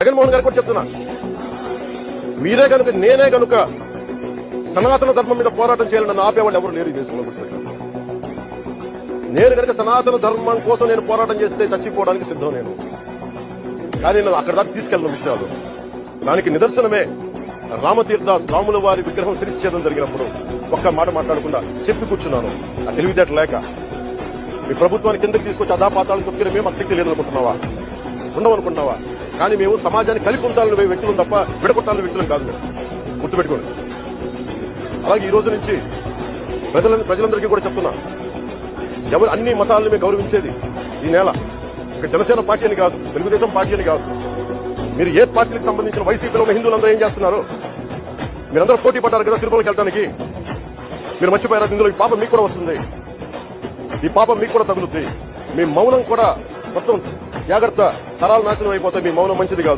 జగన్మోహన్ గారు కూడా చెప్తున్నా, మీరే కనుక నేనే కనుక సనాతన ధర్మం మీద పోరాటం చేయాలని నన్ను ఆపేవాళ్ళు ఎవరు లేరు ఈ దేశంలో. నేను కనుక సనాతన ధర్మం కోసం నేను పోరాటం చేస్తే చచ్చిపోవడానికి సిద్ధం నేను. కానీ నేను అక్కడ దాకా తీసుకెళ్లిన విషయాలు దానికి నిదర్శనమే రామతీర్థ రాముల వారి విగ్రహం శిరచ్ఛేదం జరిగినప్పుడు ఒక్క మాట మాట్లాడకుండా చెప్పి కూర్చున్నాను. ఆ తెలివితేటలు లేక మీ ప్రభుత్వాన్ని కిందకి తీసుకొచ్చి అదాపాతాలను తొక్కిన మేము అశక్తి లేదనుకుంటున్నావా, ఉండవనుకుంటున్నావా? కానీ మేము సమాజాన్ని కలిపి ఉండాలని వ్యక్తులు తప్ప విడగొట్టాలని వ్యక్తులం కాదు. మేము గుర్తుపెట్టుకోండి. అలాగే ఈ రోజు నుంచి ప్రజలందరికీ కూడా చెప్తున్నా, ఎవరు అన్ని మతాలను మేము గౌరవించేది ఈ నేల. ఇక్కడ జనసేన పార్టీ అని కాదు, తెలుగుదేశం పార్టీ అని కాదు. మీరు ఏ పార్టీకి సంబంధించిన వైసీపీలో ఉన్న హిందువులందరూ ఏం చేస్తున్నారు? మీరందరూ పోటీ పడ్డారు కదా తిరుమలకి వెళ్ళడానికి. మీరు మర్చిపోయారు, ఇందులో ఈ పాపం మీకు కూడా వస్తుంది, ఈ పాపం మీకు కూడా తగులుతుంది. మీ మౌనం కూడా మొత్తం జాగ్రత్త తరాలు నాశనం అయిపోతాయి. మీ మౌనం మంచిది కాదు.